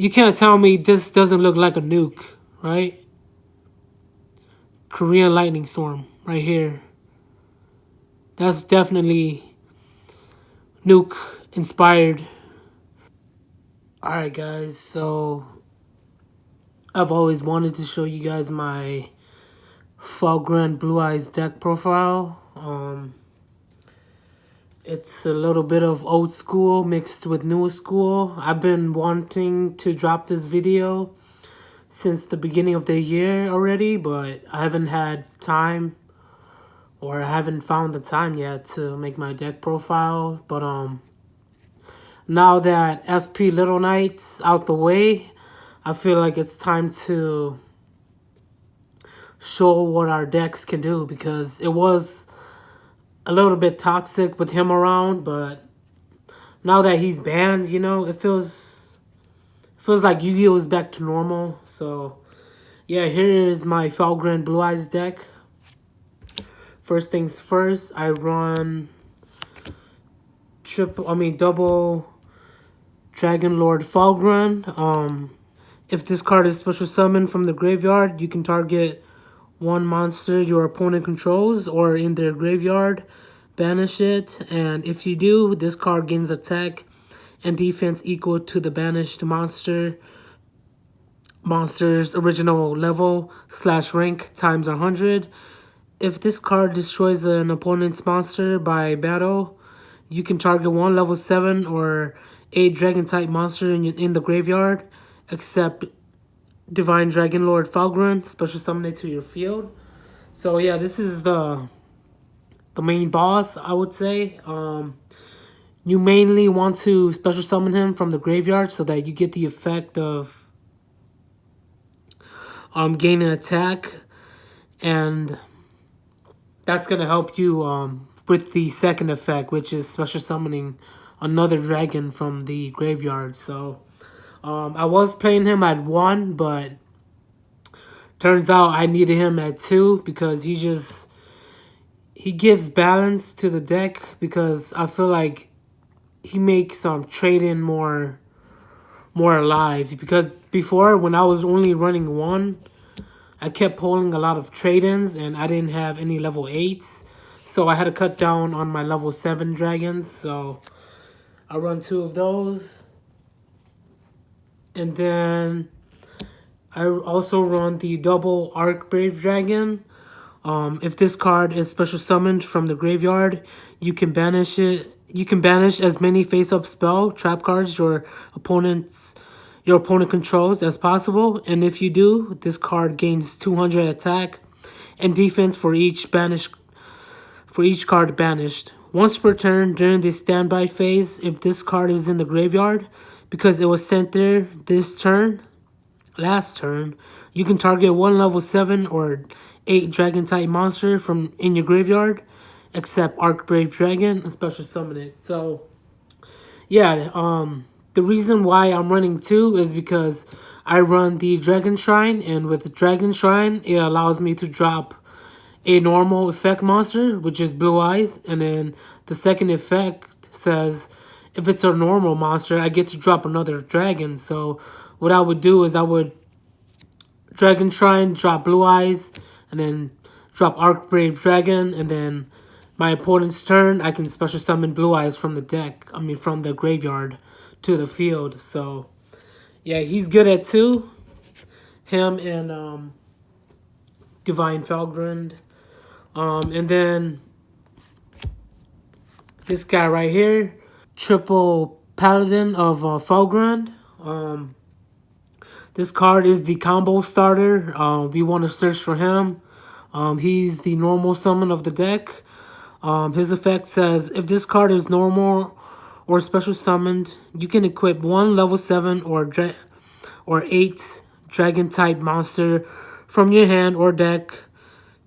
You can't tell me this doesn't look like a nuke, right? Korean lightning storm right here. That's definitely nuke inspired. Alright guys, so I've always wanted to show you guys my Felgrand Blue Eyes deck profile. It's a little bit of old school mixed with new school. I've been wanting to drop this video since the beginning of the year already, but I haven't had time, or I haven't found the time yet to make my deck profile. But now that SP Little Knight's out the way, I feel like it's time to show what our decks can do, because it was a little bit toxic with him around, but now that he's banned, you know, it feels like Yu-Gi-Oh is back to normal. So yeah, here is my Felgrand Blue Eyes deck. First things first, I run double Dragon Lord Felgrand. If this card is special summoned from the graveyard, you can target one monster your opponent controls or in their graveyard, banish it, and if you do, this card gains attack and defense equal to the banished monster's original level / rank times 100. If this card destroys an opponent's monster by battle, you can target one level 7 or 8 dragon type monster in the graveyard, except Divine Dragon Lord Felgrand, special summon it to your field. So yeah, this is the main boss, I would say. You mainly want to special summon him from the graveyard so that you get the effect of gaining attack, and that's gonna help you with the second effect, which is special summoning another dragon from the graveyard. So I was playing him at 1, but turns out I needed him at 2 because he gives balance to the deck, because I feel like he makes trade-in more alive. Because before, when I was only running 1, I kept pulling a lot of trade-ins and I didn't have any level 8s. So I had to cut down on my level 7 dragons. So I run 2 of those. And then I also run the double Archbrave Dragon. If this card is special summoned from the graveyard, you can banish it. You can banish as many face-up spell trap cards your opponent controls as possible. And if you do, this card gains 200 attack and defense for each card banished. Once per turn during the standby phase, if this card is in the graveyard, because it was sent there last turn, you can target one level 7 or 8 dragon type monster from in your graveyard, except Archbrave Dragon, and special summon it. So yeah, the reason why I'm running 2 is because I run the Dragon Shrine, and with the Dragon Shrine, it allows me to drop a normal effect monster, which is Blue Eyes, and then the second effect says if it's a normal monster, I get to drop another dragon. So what I would do is I would Dragon Shrine, drop Blue Eyes, and then drop Archbrave Dragon, and then my opponent's turn, I can special summon Blue Eyes from the deck, from the graveyard to the field. So yeah, he's good at 2. Him and Divine Felgrand. And then this guy right here, triple Paladin of Felgrand. This card is the combo starter. We want to search for him. He's the normal summon of the deck. His effect says, if this card is normal or special summoned, you can equip one level 7 or 8 dragon type monster from your hand or deck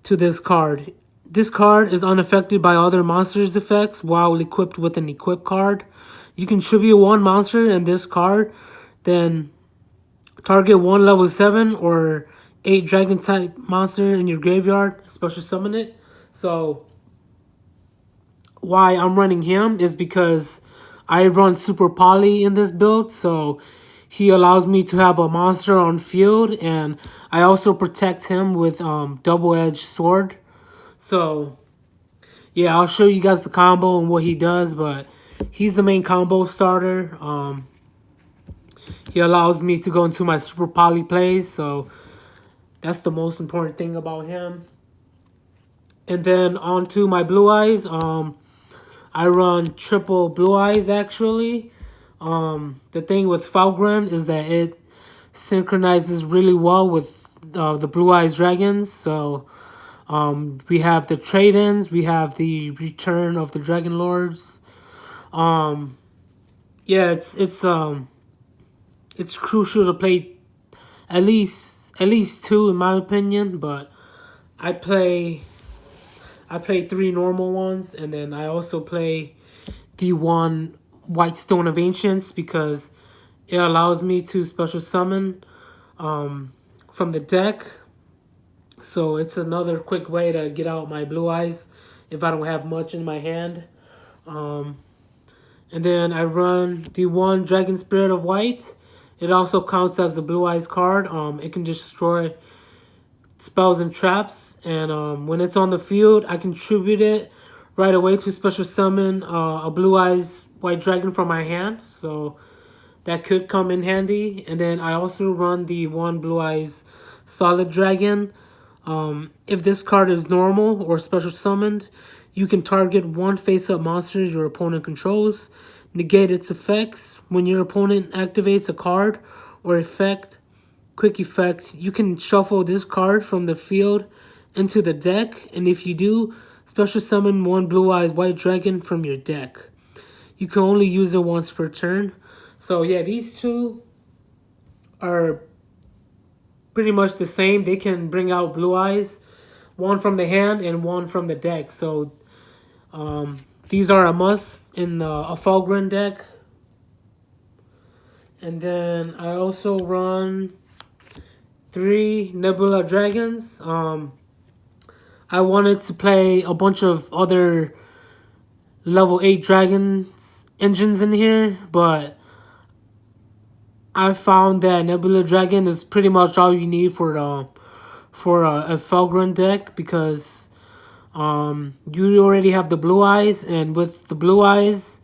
to this card. This card is unaffected by other monsters' effects while equipped with an equip card. You can tribute one monster in this card, then target one level 7 or 8 dragon type monster in your graveyard, special summon it. So why I'm running him is because I run Super Poly in this build, so he allows me to have a monster on field, and I also protect him with double-edged sword. So yeah, I'll show you guys the combo and what he does, but he's the main combo starter. He allows me to go into my super poly plays, so that's the most important thing about him. And then on to my blue eyes. I run triple blue eyes actually. The thing with Felgrand is that it synchronizes really well with the blue eyes dragons. So we have the trade-ins, we have the return of the dragon lords. Yeah, it's crucial to play at least two in my opinion, but I play 3 normal ones, and then I also play the 1 White Stone of Ancients because it allows me to special summon from the deck. So it's another quick way to get out my blue eyes if I don't have much in my hand. And then I run the 1 Dragon Spirit of White. It also counts as the blue eyes card. It can destroy spells and traps, and when it's on the field, I contribute it right away to special summon a blue eyes white dragon from my hand, so that could come in handy. And then I also run the 1 blue eyes solid dragon. If this card is normal or special summoned, you can target 1 face-up monster your opponent controls, negate its effects. When your opponent activates a card or effect, quick effect, you can shuffle this card from the field into the deck, and if you do, special summon 1 blue eyes white dragon from your deck. You can only use it once per turn. So yeah, these two are pretty much the same. They can bring out blue eyes, 1 from the hand and 1 from the deck. So these are a must in a Felgrand deck. And then I also run 3 Nebula Dragons. I wanted to play a bunch of other level 8 dragons engines in here, but I found that Nebula Dragon is pretty much all you need for a Felgrand deck, because you already have the blue eyes, and with the blue eyes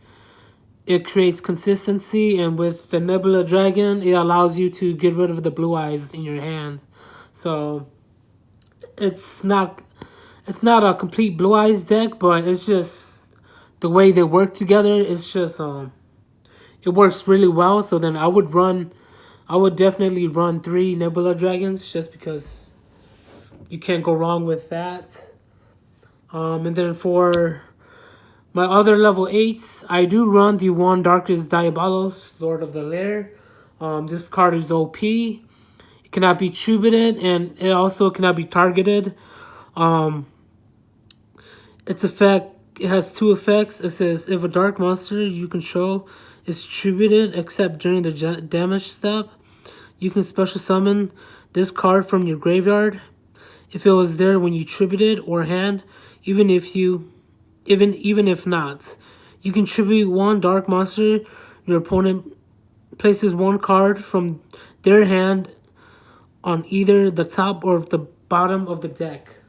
it creates consistency, and with the Nebula Dragon it allows you to get rid of the blue eyes in your hand. So it's not a complete blue eyes deck, but it's just the way they work together. It's just it works really well. So then I would definitely run 3 Nebula Dragons, just because you can't go wrong with that. And then for my other level 8s, I do run the 1 Darkest Diabolos, Lord of the Lair. This card is OP. It cannot be tributed, and it also cannot be targeted. Its effect, it has 2 effects. It says, if a dark monster you control is tributed except during the damage step, you can special summon this card from your graveyard if it was there when you tributed, or hand, even if not. You can tribute 1 dark monster. Your opponent places 1 card from their hand on either the top or the bottom of the deck.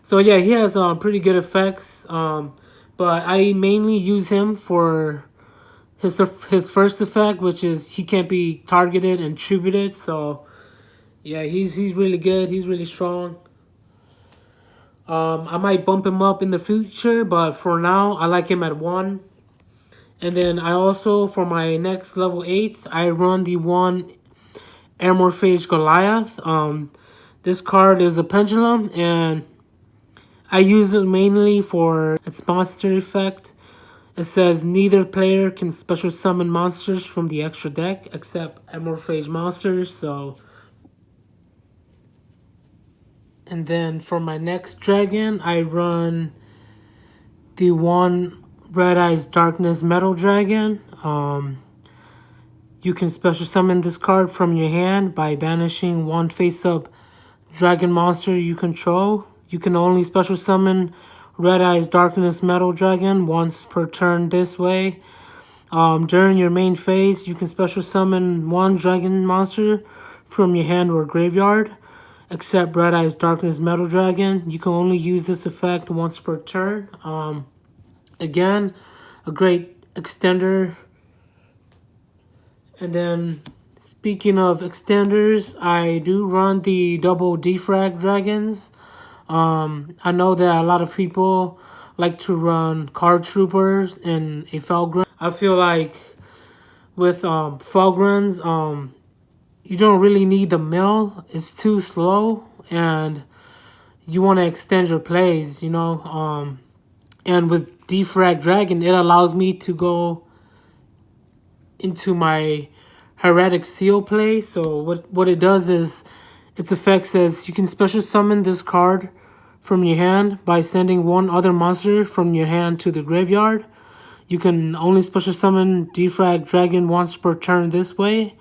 So yeah, he has pretty good effects, but I mainly use him for his first effect, which is he can't be targeted and tributed. So yeah, he's really good. He's really strong. I might bump him up in the future, but for now I like him at 1. And then I also, for my next level 8s, I run the 1 Amorphage Goliath. This card is a pendulum, and I use it mainly for its monster effect. It says neither player can special summon monsters from the extra deck except Amorphage monsters. So, and then for my next dragon, I run the 1 Red Eyes Darkness Metal Dragon. You can special summon this card from your hand by banishing 1 face-up dragon monster you control. You can only special summon Red Eyes Darkness Metal Dragon once per turn this way. During your main phase, you can special summon one dragon monster from your hand or graveyard, except Red Eyes Darkness Metal Dragon. You can only use this effect once per turn. Again, a great extender. And then, speaking of extenders, I do run the double defrag dragons. I know that a lot of people like to run card troopers in a Felgrand. I feel like with Felgrands, you don't really need the mill. It's too slow, and you want to extend your plays, you know. And with Defrag Dragon, it allows me to go into my Heretic Seal play. So what it does is, its effect says you can special summon this card from your hand by sending one other monster from your hand to the graveyard. You can only special summon Defrag Dragon once per turn this way.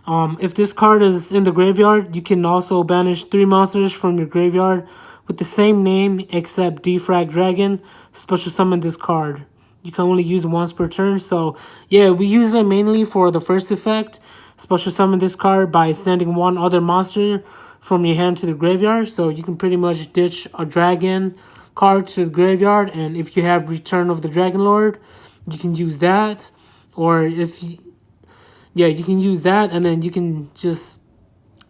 If this card is in the graveyard, you can also banish 3 monsters from your graveyard with the same name except Defrag Dragon. Special summon this card. You can only use it once per turn. So yeah, we use it mainly for the first effect. Special summon this card by sending one other monster from your hand to the graveyard. So you can pretty much ditch a dragon card to the graveyard, and if you have Return of the Dragon Lord, you can use that. Or if you, yeah, you can use that, and then you can just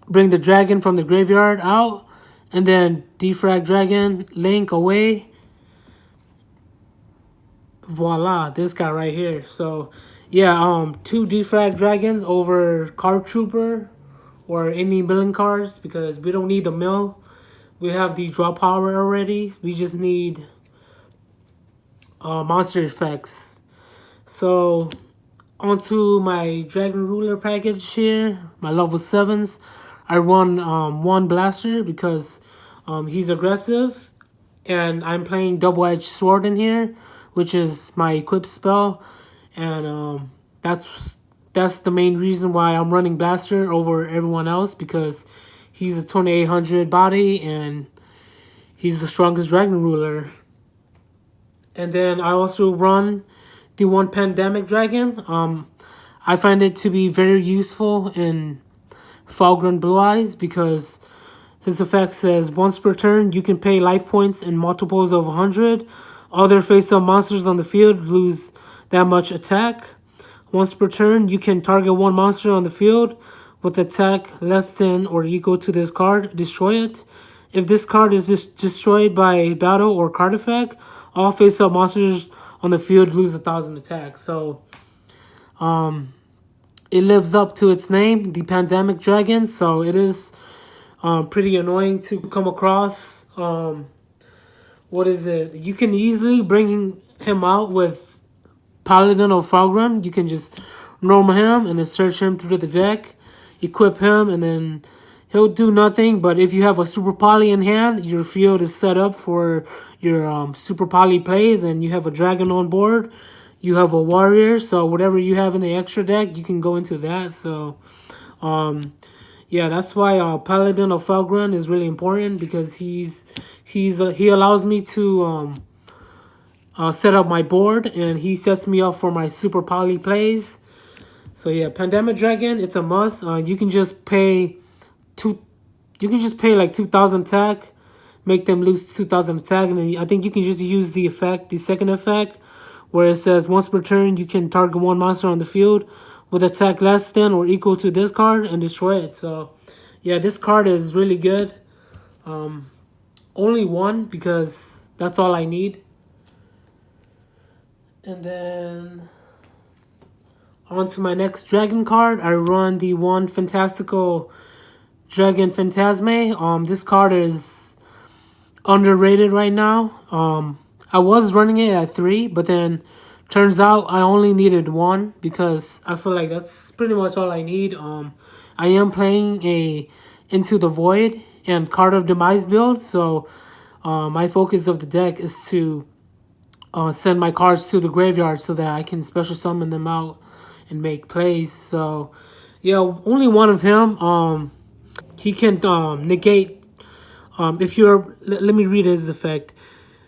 bring the dragon from the graveyard out, and then Defrag Dragon, Link away. Voila, this guy right here. So yeah, 2 Defrag Dragons over Card Trooper or any milling cards, because we don't need the mill. We have the draw power already. We just need monster effects. So onto my Dragon Ruler package here, my level 7s. I run 1 Blaster because he's aggressive, and I'm playing Double-Edged Sword in here, which is my equip spell, and that's the main reason why I'm running Blaster over everyone else, because he's a 2800 body and he's the strongest Dragon Ruler. And then I also run the 1 Pandemic Dragon. I find it to be very useful in Felgrand Blue Eyes because his effect says once per turn you can pay life points in multiples of 100. Other face-up monsters on the field lose that much attack. Once per turn, you can target 1 monster on the field with attack less than or equal to this card, destroy it. If this card is destroyed by battle or card effect, all face-up monsters on the field lose 1,000 attack. So, it lives up to its name, the Pandemic Dragon. So it is pretty annoying to come across. What is it? You can easily bring him out with Paladin or Felgrand. You can just normal him and then search him through the deck, equip him, and then he'll do nothing. But if you have a Super Poly in hand, your field is set up for your Super Poly plays, and you have a dragon on board, you have a warrior, so whatever you have in the extra deck, you can go into that. So yeah, that's why Paladin of Felgrand is really important, because he allows me to set up my board, and he sets me up for my Super Poly plays. So yeah, Pandemic Dragon, it's a must. You can just pay like 2,000 attack, make them lose 2,000 attack, and then I think you can just use the effect, the second effect, where it says once per turn you can target 1 monster on the field with attack less than or equal to this card and destroy it. So yeah, this card is really good. Only 1 because that's all I need. And then on to my next dragon card. I run the 1 Fantastical Dragon Phantasme. This card is underrated right now. I was running it at 3, but then turns out I only needed 1 because I feel like that's pretty much all I need. I am playing a Into the Void and Card of Demise build, so my focus of the deck is to send my cards to the graveyard so that I can special summon them out and make plays. So yeah, only 1 of him. He can negate if you're, let me read his effect.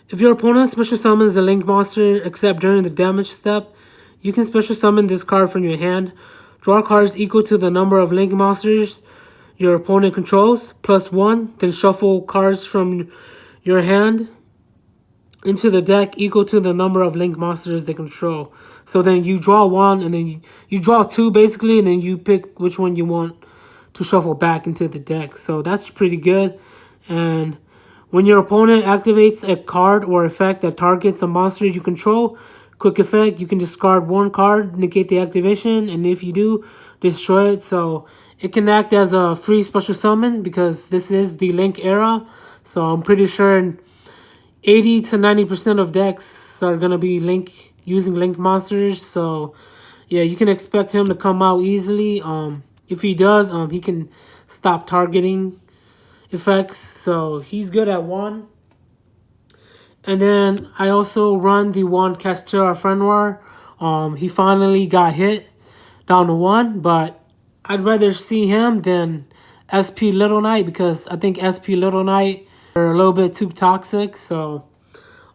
If your opponent special summons a Link monster except during the damage step, You can special summon this card from your hand. Draw cards equal to the number of link monsters your opponent controls, +1. Then shuffle cards from your hand into the deck equal to the number of link monsters they control. So then you draw one, and then you draw two, basically, and then you pick which one you want to shuffle back into the deck. So that's pretty good. And when your opponent activates a card or effect that targets a monster you control, quick effect, you can discard one card, negate the activation, and if you do, destroy it. So it can act as a free special summon because this is the Link era. So I'm pretty sure 80 to 90% of decks are going to be using Link monsters. So yeah, you can expect him to come out easily. If he does, he can stop targeting effects. So he's good at 1. And then I also run the 1 Castera Fenrir. He finally got hit down to 1, but I'd rather see him than SP Little Knight because I think SP Little Knight are a little bit too toxic. So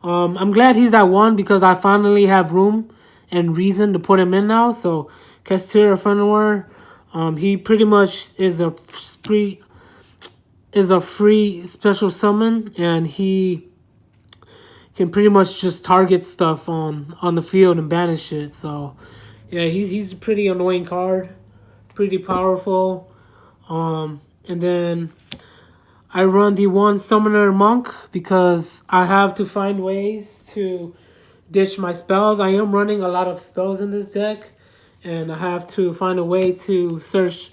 I'm glad he's at 1 because I finally have room and reason to put him in now. So Castera Fenrir, he pretty much is a free special summon, and he can pretty much just target stuff on the field and banish it. So yeah, he's a pretty annoying card, pretty powerful. And then I run the 1 Summoner Monk because I have to find ways to ditch my spells. I am running a lot of spells in this deck, and I have to find a way to search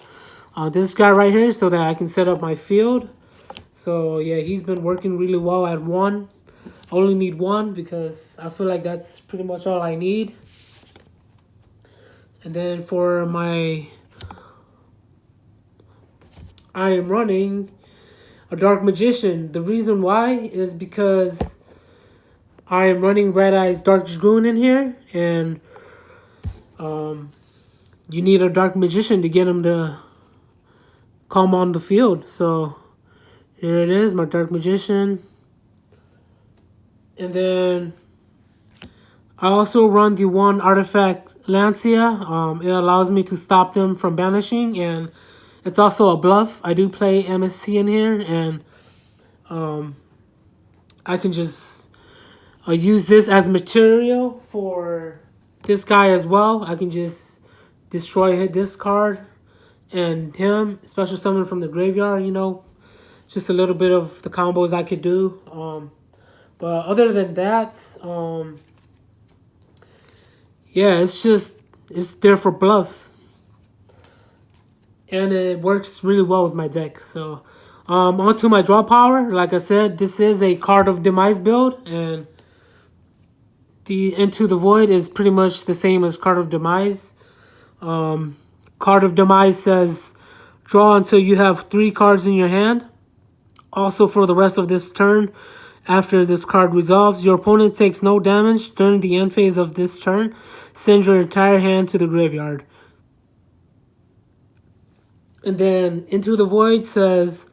this guy right here so that I can set up my field. So yeah, he's been working really well at 1. I only need 1 because I feel like that's pretty much all I need. And then for I am running a Dark Magician. The reason why is because I am running Red Eyes Dark Dragoon in here, and you need a Dark Magician to get him to come on the field. So here it is, my Dark Magician. And then I also run the 1 Artifact Lancia. It allows me to stop them from banishing, and it's also a bluff. I do play MSC in here, and I can just use this as material for this guy as well. I can just destroy this card and him, special summon from the graveyard, just a little bit of the combos I could do. But other than that, yeah, it's there for bluff. And it works really well with my deck. So onto my draw power. Like I said, this is a Card of Demise build, and the Into the Void is pretty much the same as Card of Demise. Card of Demise says draw until you have 3 cards in your hand. Also, for the rest of this turn, after this card resolves, your opponent takes no damage during the end phase of this turn. Send your entire hand to the graveyard. And then Into the Void says,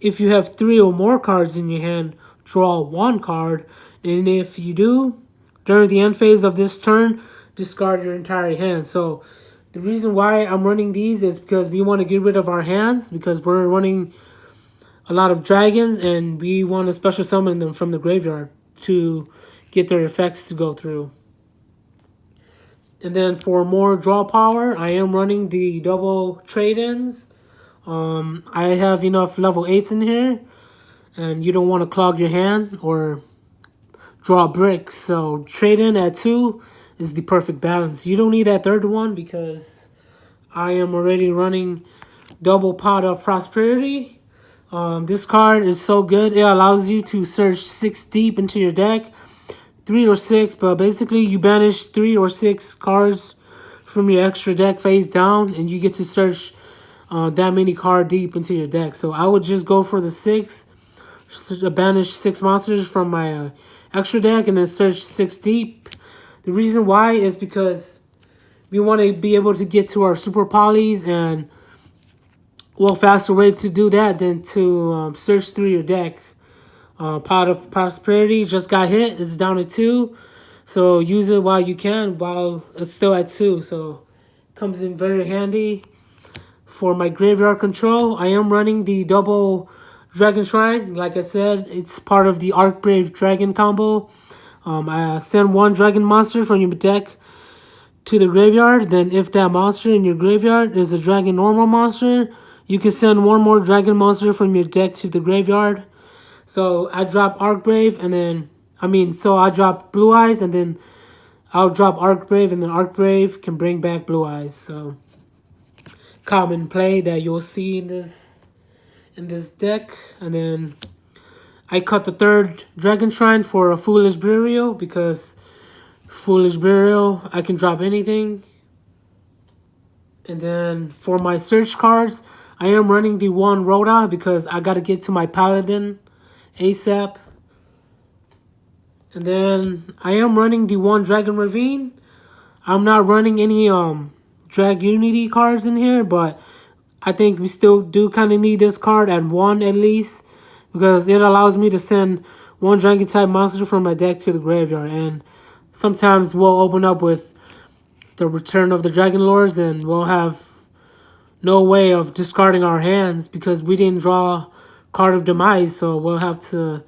if you have 3 or more cards in your hand, draw 1 card. And if you do, during the end phase of this turn, discard your entire hand. So the reason why I'm running these is because we want to get rid of our hands, because we're running a lot of dragons, and we want to special summon them from the graveyard to get their effects to go through. And then for more draw power, I am running the double trade-ins. I have enough level 8s in here, and you don't want to clog your hand or draw bricks. So trade-in at 2 is the perfect balance. You don't need that third one because I am already running double Pot of Prosperity. This card is so good. It allows you to search 6 deep into your deck, 3 or 6, but basically you banish 3 or 6 cards from your extra deck face down, and you get to search that many card deep into your deck. So I would just go for the 6, banish 6 monsters from my extra deck, and then search 6 deep. The reason why is because we want to be able to get to our super polys, and well, faster way to do that than to search through your deck. Pot of Prosperity just got hit. It's down to 2. So use it while you can, while it's still at 2. So comes in very handy. For my graveyard control, I am running the double Dragon Shrine. Like I said, it's part of the Archbrave Dragon combo. I send one Dragon monster from your deck to the graveyard. Then if that monster in your graveyard is a Dragon normal monster, you can send one more Dragon monster from your deck to the graveyard. So I drop Archbrave and then, so I drop Blue Eyes and then I'll drop Archbrave and then Archbrave can bring back Blue Eyes. So common play that you'll see in this deck. And then I cut the third Dragon Shrine for a Foolish Burial because Foolish Burial, I can drop anything. And then for my search cards, I am running the one Rhoda because I got to get to my Paladin ASAP. And then I am running the one Dragon Ravine. I'm not running any Drag Unity cards in here, but I think we still do kind of need this card at 1 at least, because it allows me to send one Dragon type monster from my deck to the graveyard. And sometimes we'll open up with the Return of the Dragon Lords and we'll have no way of discarding our hands because we didn't draw Card of Demise. So we'll have to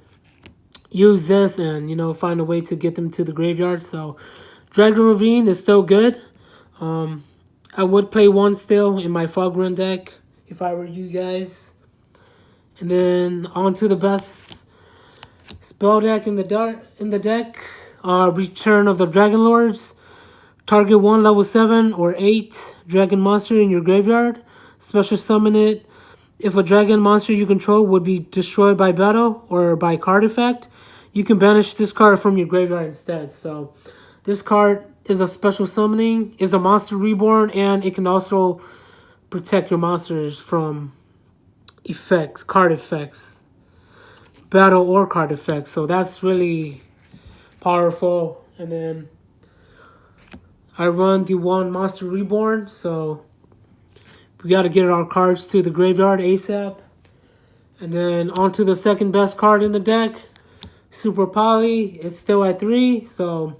use this and, find a way to get them to the graveyard. So Dragon Ravine is still good. I would play one still in my Felgrand deck if I were you guys. And then on to the best spell deck in the deck. Return of the Dragon Lords. Target 1 level 7 or 8 dragon monster in your graveyard. Special summon it. If a dragon monster you control would be destroyed by battle or by card effect, you can banish this card from your graveyard instead. So this card is a special summoning, is a monster reborn, and it can also protect your monsters from effects, card effects, battle or card effects. So that's really powerful. And then I run the one monster reborn, so we got to get our cards to the graveyard ASAP. And then on to the second best card in the deck, Super Poly. It's still at 3, so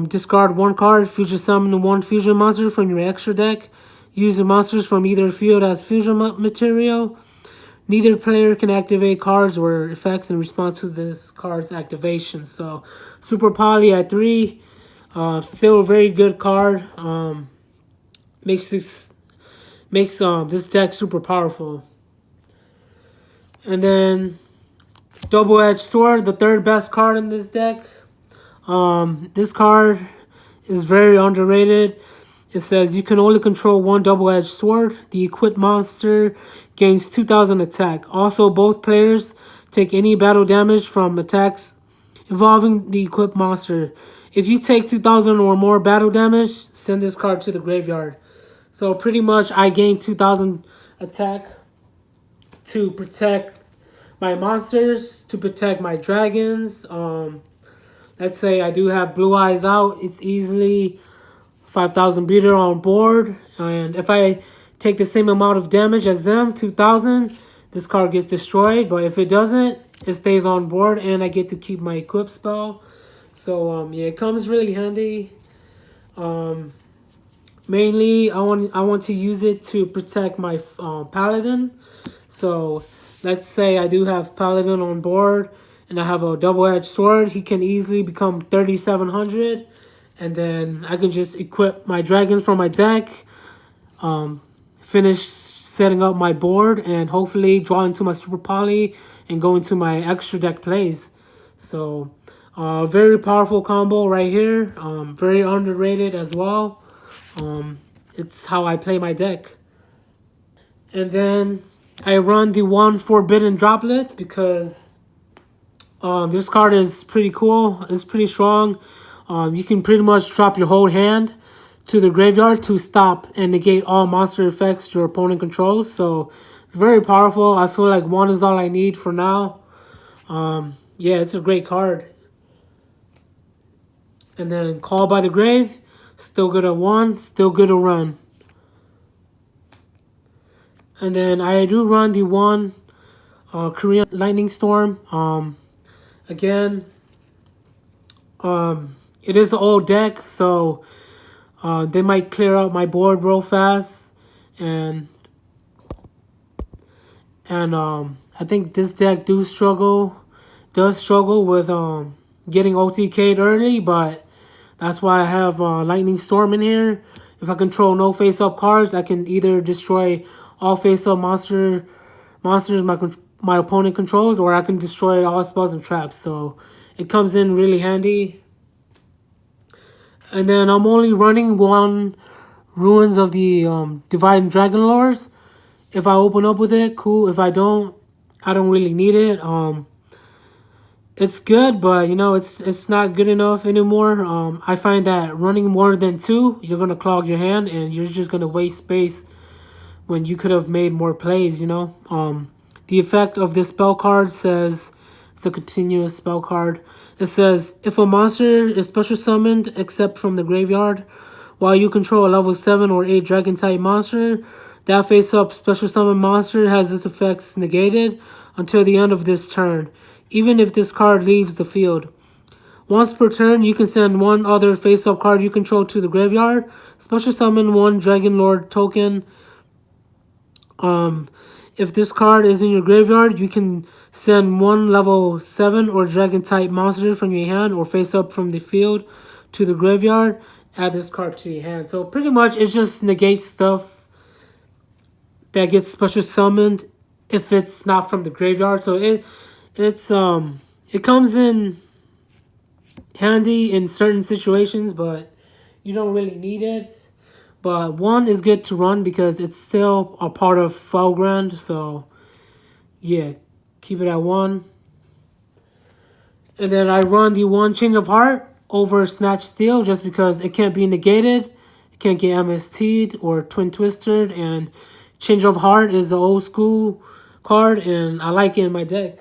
discard one card, fusion summon one fusion monster from your extra deck. Use the monsters from either field as fusion material. Neither player can activate cards or effects in response to this card's activation. So Super Poly at 3. Still a very good card. Makes this deck super powerful. And then Double-Edged Sword, the third best card in this deck. This card is very underrated. It says you can only control one Double-Edged Sword. The equipped monster gains 2,000 attack. Also, both players take any battle damage from attacks involving the equipped monster. If you take 2,000 or more battle damage, send this card to the graveyard. So pretty much I gain 2,000 attack to protect my monsters, to protect my dragons. Let's say I do have Blue Eyes out. It's easily 5,000 beater on board. And if I take the same amount of damage as them, 2,000, this card gets destroyed. But if it doesn't, it stays on board and I get to keep my equip spell. So yeah, it comes really handy. Mainly I want to use it to protect my Paladin. So let's say I do have Paladin on board and I have a Double-Edged Sword. He can easily become 3,700, and then I can just equip my dragons from my deck, finish setting up my board, and hopefully draw into my Super Poly and go into my extra deck plays. So very powerful combo right here. Very underrated as well. It's how I play my deck. And then I run the one Forbidden Droplet because this card is pretty cool. It's pretty strong. You can pretty much drop your whole hand to the graveyard to stop and negate all monster effects your opponent controls. So it's very powerful. I feel like one is all I need for now. Yeah, it's a great card. And then Call by the Grave, still good at 1, still good to run. And then I do run the one Korean Lightning Storm. Again, It is an old deck, so they might clear out my board real fast, and I think this deck does struggle with getting OTK'd early, but that's why I have Lightning Storm in here. If I control no face-up cards, I can either destroy all face-up monsters my opponent controls, or I can destroy all spells and traps. So it comes in really handy. And then I'm only running one Ruins of the Divine Dragon Lords. If I open up with it, cool. If I don't really need it. It's good, but it's not good enough anymore. I find that running more than two, you're gonna clog your hand, and you're just gonna waste space when you could have made more plays. The effect of this spell card says it's a continuous spell card. It says if a monster is special summoned except from the graveyard, while you control a level 7 or 8 dragon type monster, that face-up special summon monster has its effects negated until the end of this turn, even if this card leaves the field. Once per turn, you can send one other face-up card you control to the graveyard. Special summon one Dragon Lord token. If this card is in your graveyard, you can send one level 7 or dragon type monster from your hand or face-up from the field to the graveyard. Add this card to your hand. So pretty much it just negates stuff that gets special summoned if it's not from the graveyard. So it comes in handy in certain situations, but you don't really need it. But one is good to run because it's still a part of Felgrand. So yeah, keep it at one. And then I run the one Change of Heart over Snatch Steal just because it can't be negated. It can't get MST'd or Twin Twisted. And Change of Heart is an old school card, and I like it in my deck.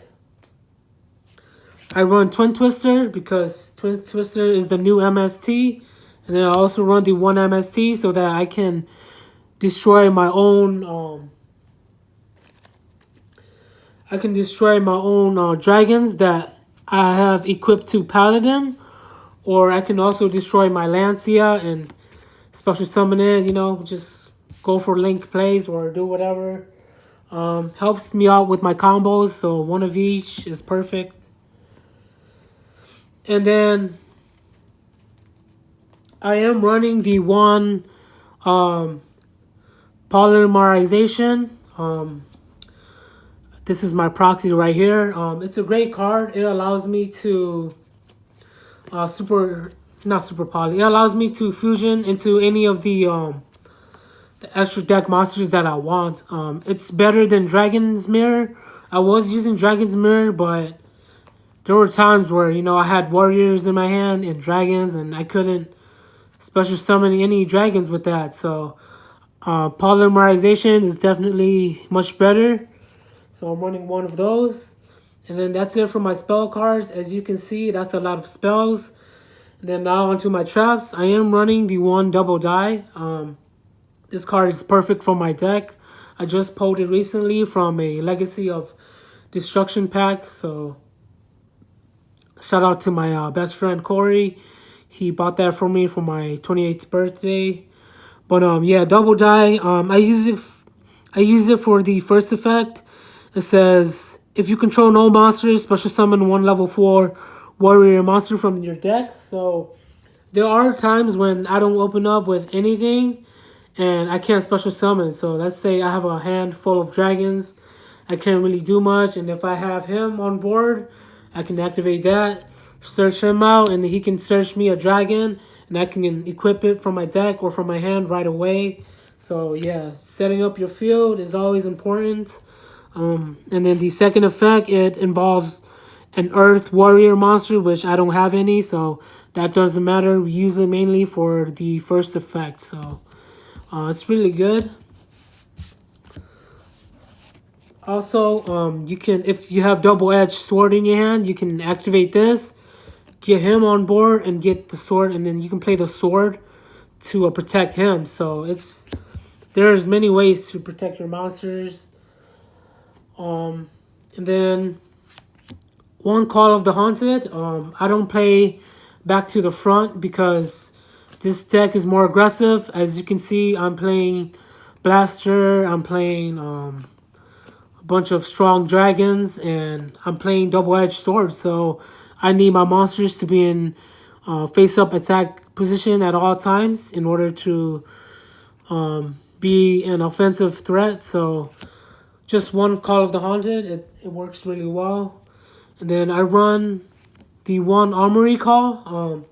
I run Twin Twister because Twin Twister is the new MST. And then I also run the one MST so that I can destroy my own dragons that I have equipped to Paladin. Or I can also destroy my Lancia and special summon it, just go for link plays or do whatever. Helps me out with my combos, so one of each is perfect. And then I am running the one polymerization. This is my proxy right here. It's a great card. It allows me to It allows me to fusion into any of the extra deck monsters that I want. It's better than Dragon's Mirror. I was using Dragon's Mirror, but there were times where I had warriors in my hand and dragons, and I couldn't special summon any dragons with that. So polymerization is definitely much better. So I'm running one of those. And then that's it for my spell cards. As you can see, that's a lot of spells. And then now onto my traps. I am running the one double die. This card is perfect for my deck. I just pulled it recently from a Legacy of Destruction pack. So shout out to my best friend Corey. He bought that for me for my 28th birthday. But yeah, double die. I use it for the first effect. It says if you control no monsters, special summon one level 4 warrior monster from your deck. So there are times when I don't open up with anything and I can't special summon. So let's say I have a hand full of dragons. I can't really do much, and if I have him on board, I can activate that, search him out, and he can search me a dragon, and I can equip it from my deck or from my hand right away. So yeah, setting up your field is always important. And then the second effect, it involves an Earth Warrior monster, which I don't have any, so that doesn't matter. We use it mainly for the first effect, so it's really good. Also, you can, if you have double-edged sword in your hand, you can activate this, get him on board, and get the sword, and then you can play the sword to protect him. So there's many ways to protect your monsters. And then one Call of the Haunted. I don't play back to the front because this deck is more aggressive. As you can see, I'm playing Blaster, I'm playing a bunch of strong dragons, and I'm playing double-edged swords. So I need my monsters to be in face-up attack position at all times in order to be an offensive threat. So just one Call of the Haunted, it works really well. And then I run the one Armory Call.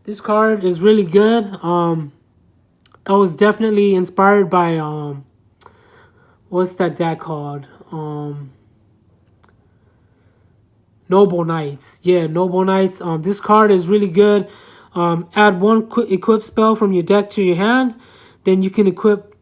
This card is really good. I was definitely inspired by what's that deck called? Noble Knights. Yeah, Noble Knights. This card is really good. Add one equip spell from your deck to your hand, then you can equip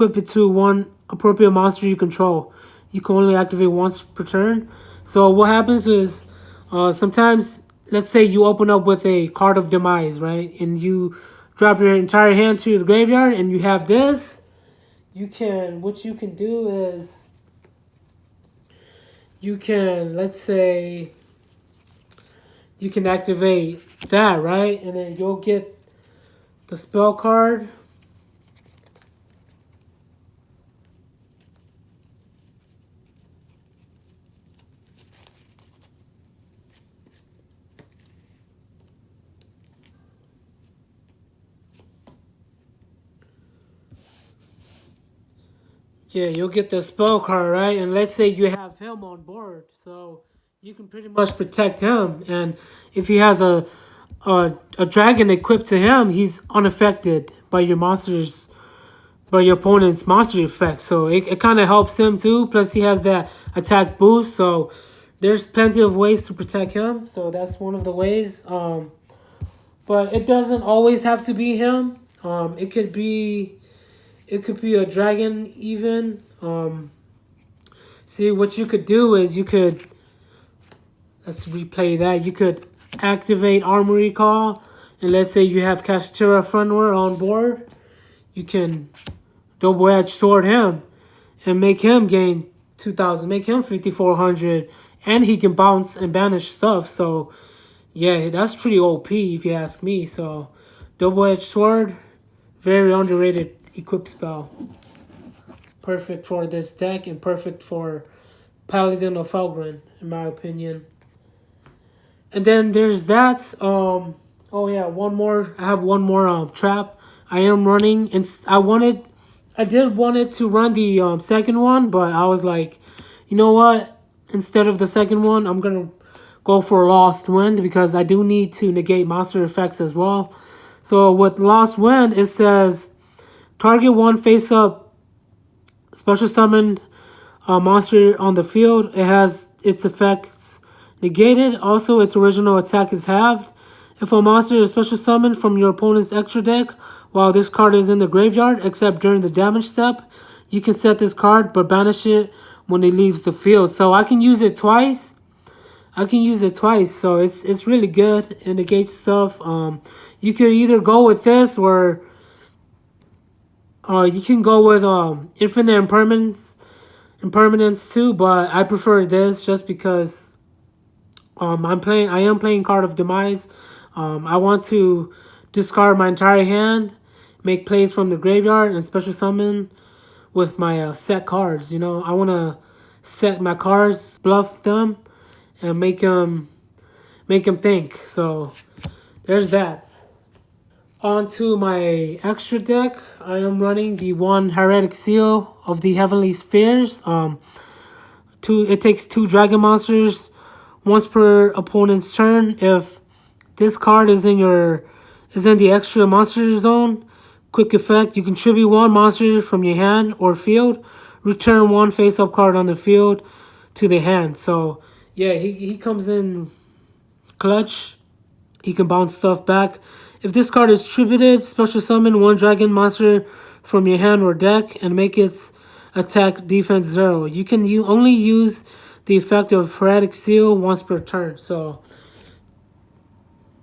it to one appropriate monster you control. You can only activate once per turn. So what happens is sometimes, let's say you open up with a card of demise, right? And you drop your entire hand to the graveyard and you have this. What you can do is you can, let's say, you can activate that, right? And then you'll get the spell card. Yeah, you'll get the spell card, right? And let's say you have him on board, so you can pretty much protect him. And if he has a dragon equipped to him, he's unaffected by your opponent's monster effect. So it kind of helps him too. Plus he has that attack boost. So there's plenty of ways to protect him. So that's one of the ways. But it doesn't always have to be him. It could be a dragon even. See, what you could do is let's replay that. You could activate Armory Call, and let's say you have Castera Frontier on board. You can double-edged sword him and make him gain 2,000, make him 5,400, and he can bounce and banish stuff. So yeah, that's pretty OP if you ask me. So double-edged sword, very underrated equip spell. Perfect for this deck and perfect for Paladin of Felgrand, in my opinion. And then there's that. Oh yeah, one more. I have one more trap. I am running, and I did wanted to run the second one, but I was like, you know what? Instead of the second one, I'm gonna go for Lost Wind because I do need to negate monster effects as well. So with Lost Wind, it says target one face-up special summoned monster on the field. It has its effects negated. Also, its original attack is halved. If a monster is special summoned from your opponent's extra deck while this card is in the graveyard, except during the damage step, you can set this card but banish it when it leaves the field. So I can use it twice. So it's really good. It negates stuff. You can either go with this or you can go with infinite impermanence too, but I prefer this just because I am playing Card of Demise. I want to discard my entire hand, make plays from the graveyard, and special summon with my set cards. You know, I want to set my cards, bluff them, and make them think. So there's that. On to my extra deck. I am running the one Heretic Seal of the Heavenly Spheres. It takes 2 dragon monsters once per opponent's turn. If this card is in the extra monster zone, quick effect, you contribute 1 monster from your hand or field. Return 1 face-up card on the field to the hand. So yeah, he comes in clutch. He can bounce stuff back. If this card is tributed, special summon 1 dragon monster from your hand or deck and make its attack defense 0. You can only use the effect of Heretic Seal once per turn. So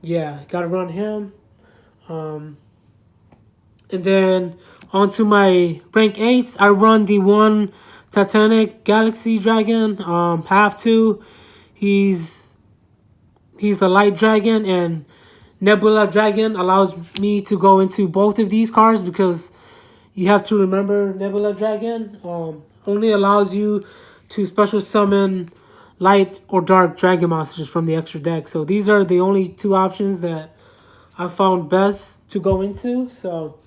yeah, gotta run him. And then onto my rank 8s, I run the one Titanic Galaxy Dragon. Have to. He's a light dragon, and Nebula Dragon allows me to go into both of these cards because you have to remember Nebula Dragon only allows you to special summon light or dark dragon monsters from the extra deck. So these are the only two options that I found best to go into. So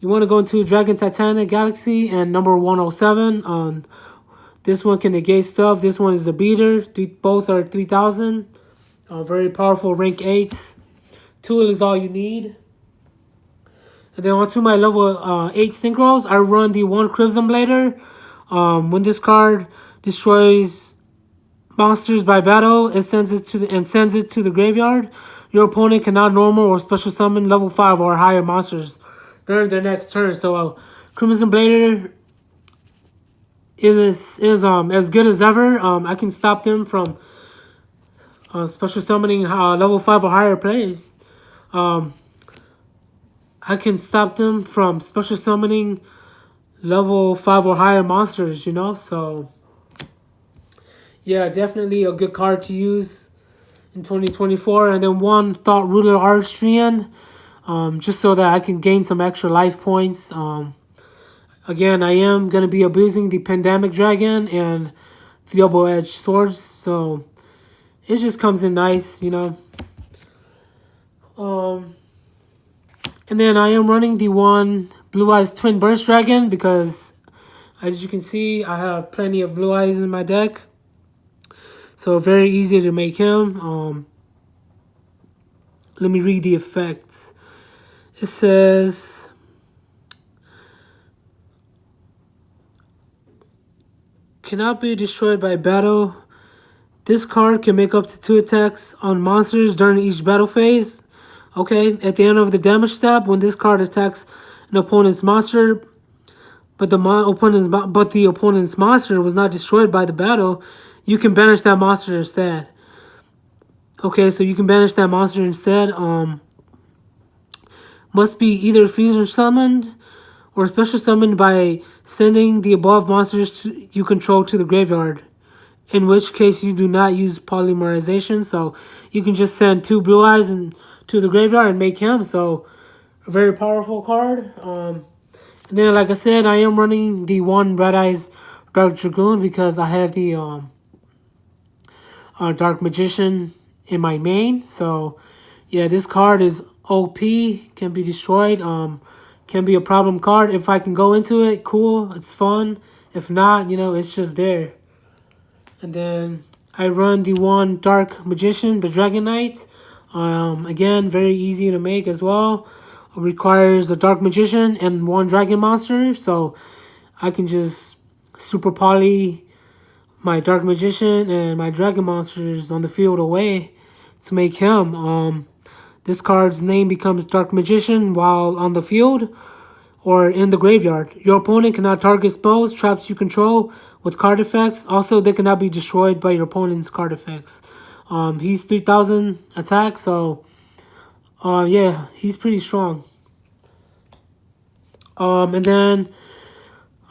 you want to go into Dragon Titanic Galaxy and number 107. This one can negate stuff. This one is the beater. Both are 3,000. Very powerful rank 8s. Tool is all you need. And then onto my level 8 synchros, I run the 1 Crimson Blader. When this card destroys monsters by battle, it sends it to the graveyard. Your opponent cannot normal or special summon level 5 or higher monsters during their next turn. So Crimson Blader is as good as ever. I can stop them from special summoning level 5 or higher players. I can stop them from special summoning level 5 or higher monsters, you know? So, yeah, definitely a good card to use in 2024. And then 1 Thought Ruler Archfiend, just so that I can gain some extra life points. Again, I am going to be abusing the Pandemic Dragon and the Double-Edged Swords, so it just comes in nice, you know? And then I am running the 1 Blue Eyes Twin Burst Dragon because, as you can see, I have plenty of Blue Eyes in my deck. So very easy to make him. Let me read the effects. It says, cannot be destroyed by battle. This card can make up to 2 attacks on monsters during each battle phase. Okay, at the end of the damage step, when this card attacks an opponent's monster, but the opponent's monster was not destroyed by the battle, you can banish that monster instead. Okay, so you can banish that monster instead. Must be either fusion summoned or special summoned by sending the above monsters you control to the graveyard. In which case you do not use polymerization, so you can just send 2 Blue Eyes to the graveyard and make him. So a very powerful card. And then, like I said, I am running the 1 Red Eyes Dark Dragoon because I have the Dark Magician in my main. So yeah, this card is OP, can be destroyed, can be a problem card. If I can go into it, cool, it's fun. If not, you know, it's just there. And then I run the 1 Dark Magician, the Dragon Knight. Again, very easy to make as well. It requires a Dark Magician and 1 Dragon Monster. So I can just super poly my Dark Magician and my Dragon Monsters on the field away to make him. This card's name becomes Dark Magician while on the field or in the graveyard. Your opponent cannot target spells, traps you control with card effects. Also, they cannot be destroyed by your opponent's card effects. He's 3,000 attack, so yeah, he's pretty strong. And then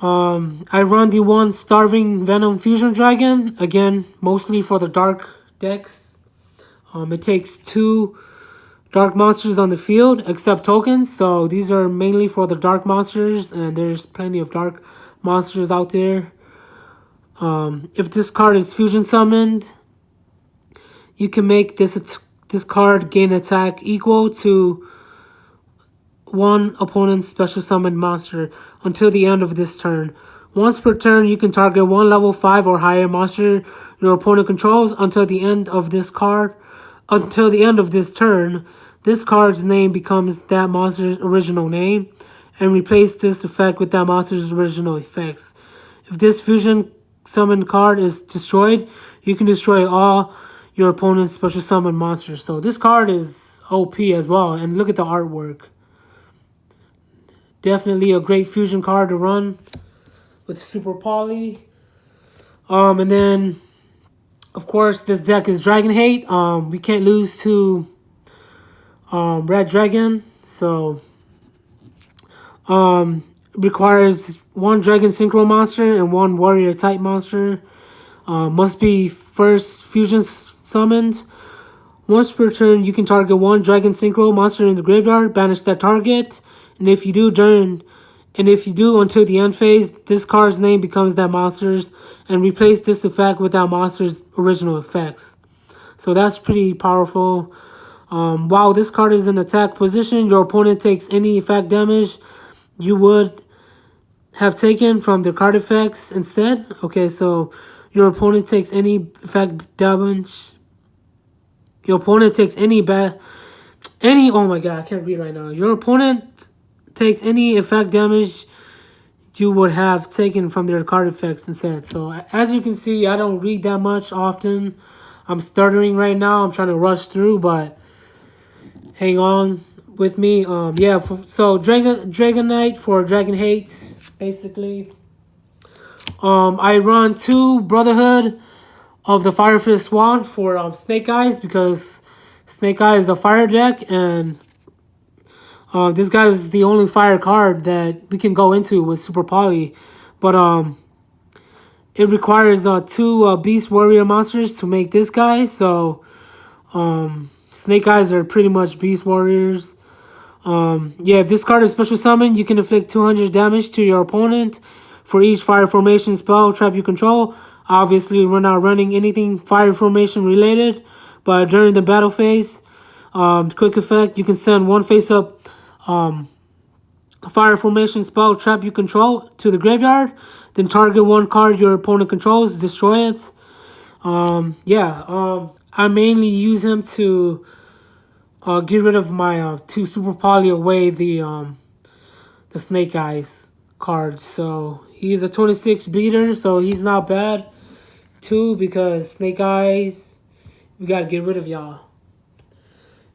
I run the 1 Starving Venom Fusion Dragon, again, mostly for the dark decks. It takes 2 dark monsters on the field, except tokens, so these are mainly for the dark monsters, and there's plenty of dark monsters out there. If this card is fusion summoned, you can make this card gain attack equal to 1 opponent's special summoned monster until the end of this turn. Once per turn, you can target 1 level 5 or higher monster your opponent controls until the end of this turn. This card's name becomes that monster's original name, and replace this effect with that monster's original effects. If this fusion summon card is destroyed, you can destroy all your opponent's special summon monsters. So this card is OP as well, and look at the artwork. Definitely a great fusion card to run with Super Poly. And then, of course, this deck is Dragon Hate. We can't lose to Red Dragon, so requires 1 Dragon Synchro monster and 1 Warrior type monster. Must be first fusion summoned Once per turn, you can target one Dragon Synchro monster in the graveyard, banish that target, and if you do until the end phase, this card's name becomes that monster's, and replace this effect with that monster's original effects. So that's pretty powerful. While this card is in attack position, your opponent takes any effect damage you would have taken from their card effects instead. Okay, so your opponent takes any effect damage. Your opponent takes oh my god, I can't read right now. Your opponent takes any effect damage you would have taken from their card effects instead. So as you can see, I don't read that much often. I'm stuttering right now. I'm trying to rush through, but hang on with me. Yeah, so Dragon Knight for Dragon Hates, basically. I run 2 Brotherhood of the Fire Fist Swan for Snake Eyes, because Snake Eyes is a fire deck, and this guy is the only fire card that we can go into with Super Poly. But it requires 2 Beast Warrior monsters to make this guy, so Snake Eyes are pretty much Beast Warriors. Yeah, if this card is special summoned, you can inflict 200 damage to your opponent for each fire formation spell trap you control. Obviously, we're not running anything fire formation related, but during the battle phase, quick effect, you can send 1 face-up fire formation spell trap you control to the graveyard, then target 1 card your opponent controls, destroy it. I mainly use him to get rid of my 2 Super Poly away the Snake Eyes cards. So he's a 26 beater, so he's not bad too, because Snake Eyes, we gotta get rid of y'all.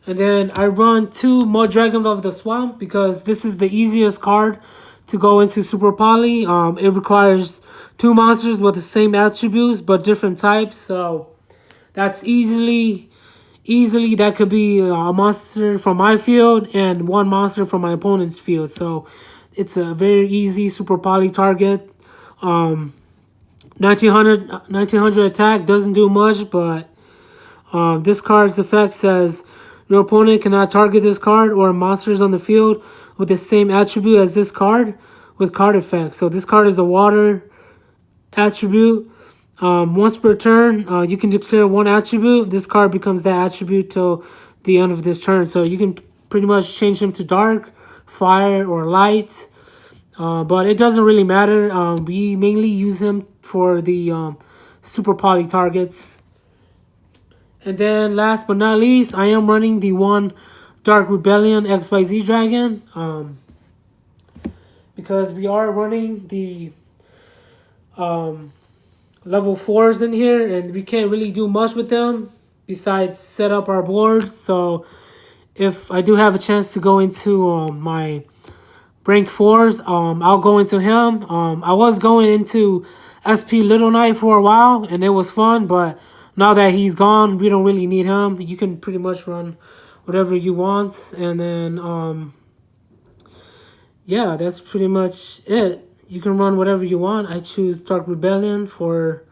And then I run 2 more Dragon of the Swamp, because this is the easiest card to go into Super Poly. It requires 2 monsters with the same attributes but different types, so that's easily that could be a monster from my field and 1 monster from my opponent's field. So it's a very easy Super Poly target. 1900 attack doesn't do much, but this card's effect says your opponent cannot target this card or monsters on the field with the same attribute as this card with card effects. So this card is a water attribute. Once per turn, you can declare 1 attribute. This card becomes that attribute till the end of this turn. So you can pretty much change him to dark, fire, or light. But it doesn't really matter. We mainly use him for the Super Poly targets. And then last but not least, I am running the 1 Dark Rebellion XYZ Dragon. Because we are running the level 4s in here, and we can't really do much with them besides set up our boards. So if I do have a chance to go into my rank 4s, I'll go into him. I was going into SP Little Knight for a while, and it was fun, but now that he's gone, we don't really need him. You can pretty much run whatever you want. And then, yeah, that's pretty much it. You can run whatever you want. I choose Dark Rebellion for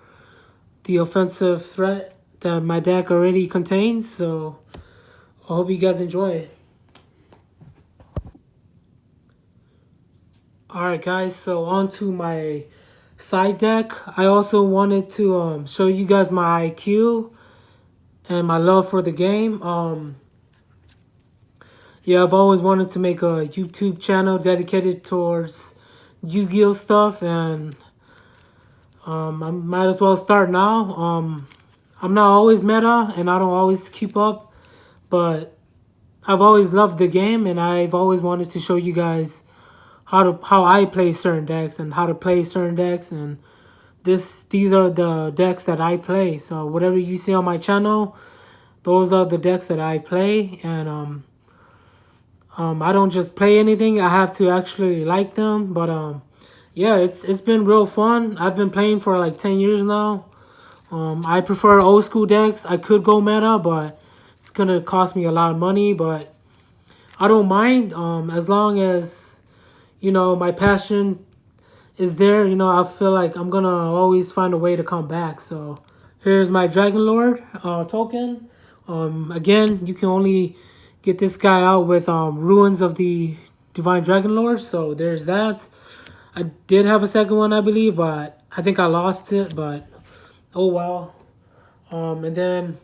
the offensive threat that my deck already contains. So I hope you guys enjoy it. Alright guys, so on to my side deck. I also wanted to show you guys my IQ and my love for the game. Yeah, I've always wanted to make a YouTube channel dedicated towards Yu-Gi-Oh stuff, and I might as well start now. I'm not always meta, and I don't always keep up, but I've always loved the game, and I've always wanted to show you guys how I play certain decks and how to play certain decks, and these are the decks that I play. So whatever you see on my channel, those are the decks that I play, and I don't just play anything. I have to actually like them. But yeah, it's been real fun. I've been playing for like 10 years now. I prefer old school decks. I could go meta, but it's gonna cost me a lot of money. But I don't mind, as long as, you know, my passion is there. You know, I feel like I'm gonna always find a way to come back. So here's my Dragon Lord token Again, you can only get this guy out with Ruins of the Divine Dragon Lord. So there's that. I did have a second one, I believe, but I think I lost it. But oh well. And then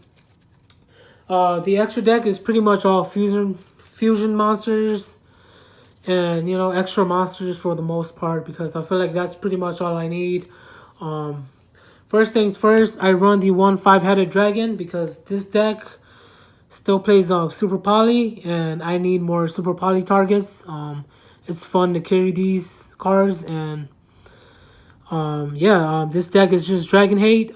the extra deck is pretty much all fusion monsters, and extra monsters for the most part, because I feel like that's pretty much all I need. First things first, I run the 5-headed dragon because this deck still plays Super Poly, and I need more Super Poly targets. It's fun to carry these cards, and this deck is just Dragon Hate.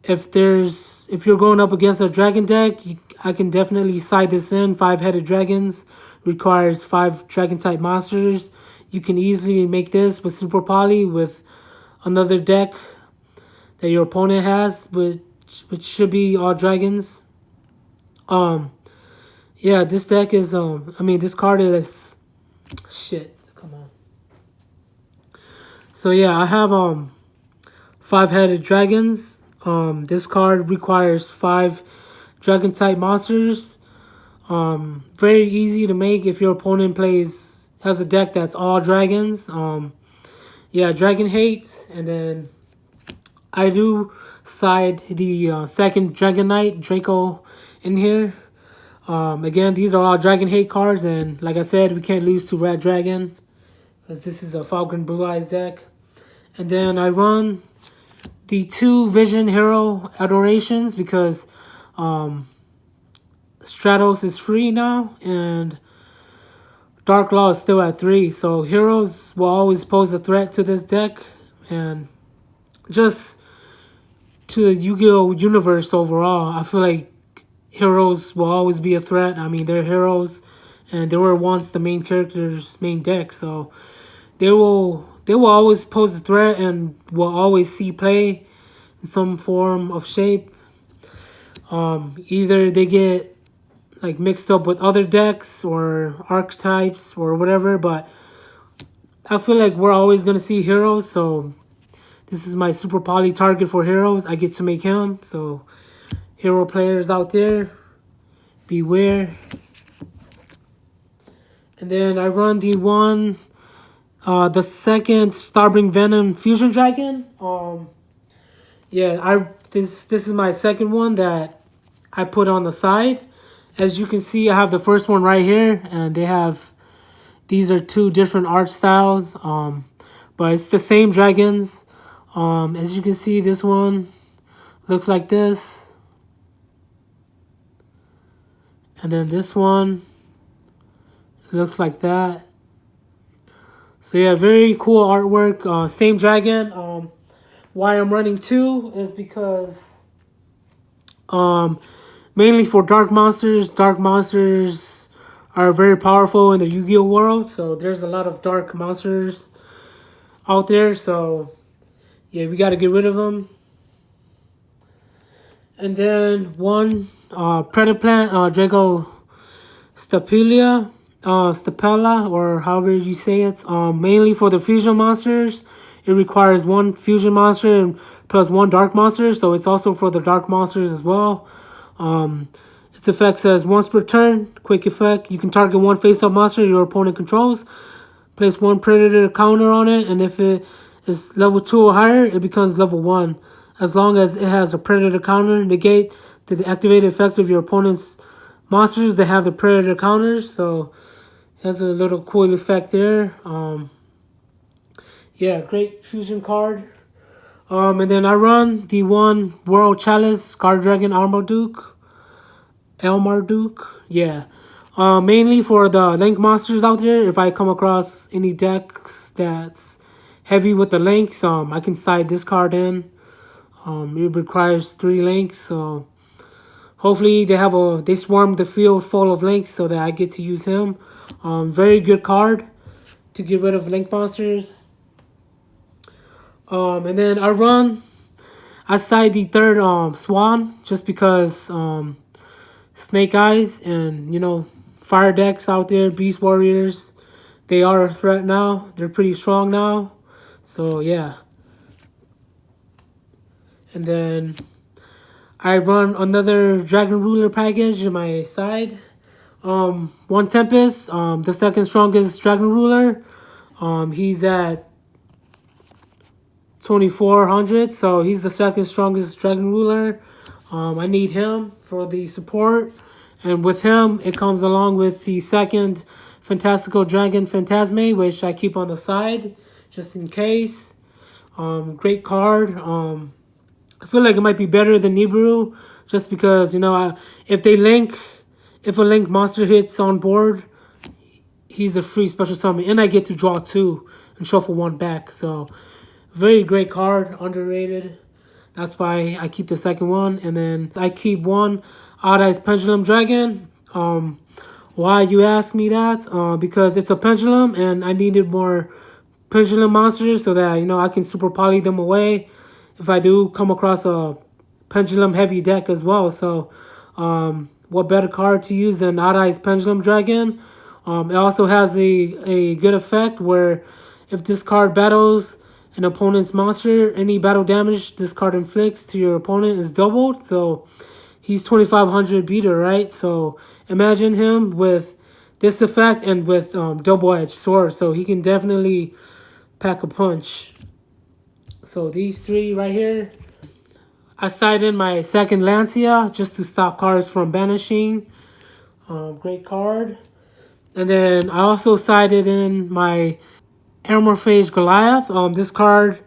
If you're going up against a dragon deck, I can definitely side this in. 5-headed dragons requires 5 dragon type monsters. You can easily make this with Super Poly with another deck that your opponent has, which should be all dragons. This deck is this card is shit. Come on. So yeah, I have 5-headed dragons. This card requires 5 dragon type monsters. Very easy to make if your opponent has a deck that's all dragons. Dragon Hate, and then I do side the second Dragon Knight Draco in here. Again, these are all Dragon Hate cards, and like I said, we can't lose to Red Dragon because this is a Felgrand Blue Eyes deck. And then I run the 2 Vision Hero Adorations because Stratos is free now, and Dark Law is still at 3. So heroes will always pose a threat to this deck, and just to the Yu-Gi-Oh universe overall. I feel like heroes will always be a threat. I mean, they're heroes, and they were once the main character's main deck, so they will always pose a threat and will always see play in some form of shape. Either they get like mixed up with other decks or archetypes or whatever, but I feel like we're always gonna see heroes, so this is my Super Poly target for heroes. I get to make him, so hero players out there, beware. And then I run the second Starbring Venom Fusion Dragon. This is my second one that I put on the side. As you can see, I have the first one right here, and these are 2 different art styles, but it's the same dragons. As you can see, this one looks like this, and then this one looks like that. So yeah, very cool artwork. Same dragon. Why I'm running 2 is because mainly for dark monsters. Dark monsters are very powerful in the Yu-Gi-Oh world, so there's a lot of dark monsters out there. So yeah, we got to get rid of them. And then one Predaplant Draco Stapella, or however you say it. Mainly for the fusion monsters. It requires 1 fusion monster and plus 1 dark monster, so it's also for the dark monsters as well. Its effect says once per turn, quick effect. You can target 1 face-up monster your opponent controls. Place 1 predator counter on it, and if it is level 2 or higher, it becomes level 1. As long as it has a predator counter, negate the activated effects of your opponent's monsters that have the predator counters. So it has a little cool effect there. Great fusion card. And then I run the 1 World Chalice Guard Dragon Elmar Yeah. Mainly for the Link monsters out there. If I come across any decks that's heavy with the links, I can side this card in. It requires 3 links, so hopefully they swarm the field full of links so that I get to use him. Very good card to get rid of link monsters. And then I side the 3rd Swan just because Snake Eyes and fire decks out there, Beast Warriors, they are a threat now. They're pretty strong now. So yeah. And then I run another Dragon Ruler package in my side. One Tempest, the second strongest Dragon Ruler. He's at 2400, so he's the second strongest Dragon Ruler. I need him for the support, and with him, it comes along with the second Fantastical Dragon Phantasme, which I keep on the side just in case. Great card. I feel like it might be better than Nibiru, just because, you know, if a link monster hits on board, he's a free special summon, and I get to draw 2 and shuffle 1 back. So very great card, underrated. That's why I keep the second one, and then I keep one Odd Eyes Pendulum Dragon. Why, you ask me that? Because it's a pendulum, and I needed more pendulum monsters so that, you know, I can super poly them away if I do come across a pendulum heavy deck as well. So what better card to use than Odd Eyes Pendulum Dragon? It also has a good effect where if this card battles an opponent's monster, any battle damage this card inflicts to your opponent is doubled. So he's 2500 beater, right? So imagine him with this effect and with double-edged sword. So he can definitely pack a punch. So these 3 right here. I side in my second Lancia just to stop cards from banishing. Great card. And then I also sided in my Amorphage Goliath. This card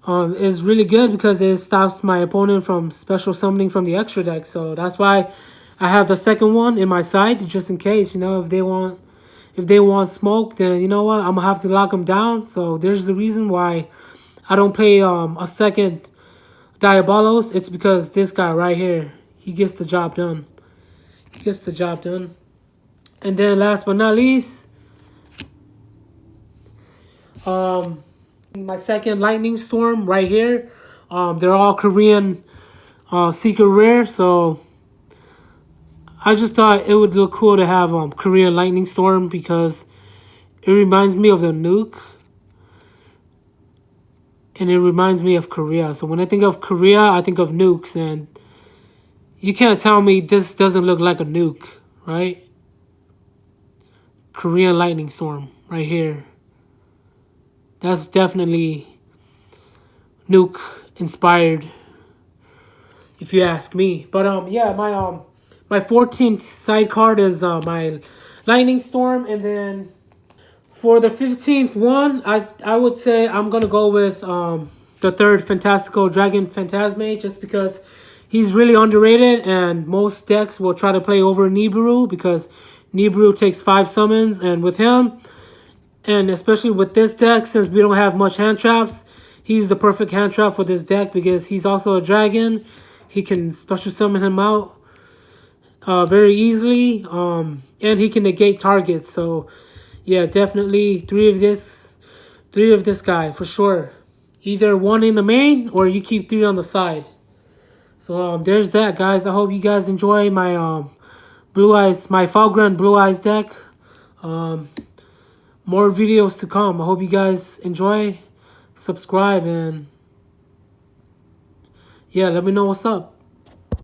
is really good because it stops my opponent from special summoning from the extra deck. So that's why I have the second one in my side, just in case, you know, if they want smoke, then you know what, I'm gonna have to lock them down. So there's the reason why I don't play a second Diabolos. It's because this guy right here, he gets the job done. He gets the job done. And then last but not least, my second Lightning Storm right here. They're all Korean secret rare, so I just thought it would look cool to have Korean Lightning Storm because it reminds me of the nuke. And it reminds me of Korea. So when I think of Korea, I think of nukes. And you can't tell me this doesn't look like a nuke, right? Korean Lightning Storm right here. That's definitely nuke inspired, if you ask me. But yeah, my 14th side card is my Lightning Storm, and then for the 15th one, I would say I'm gonna go with the third Fantastical Dragon Phantasme, just because he's really underrated, and most decks will try to play over Nibiru because Nibiru takes 5 summons, and with him, and especially with this deck, since we don't have much hand traps, he's the perfect hand trap for this deck because he's also a dragon. He can special summon him out very easily, and he can negate targets. So yeah, definitely 3 of this guy for sure. Either 1 in the main or you keep 3 on the side. So there's that, guys. I hope you guys enjoy my my Felgrand Blue Eyes deck. More videos to come. I hope you guys enjoy. Subscribe, and yeah, let me know what's up.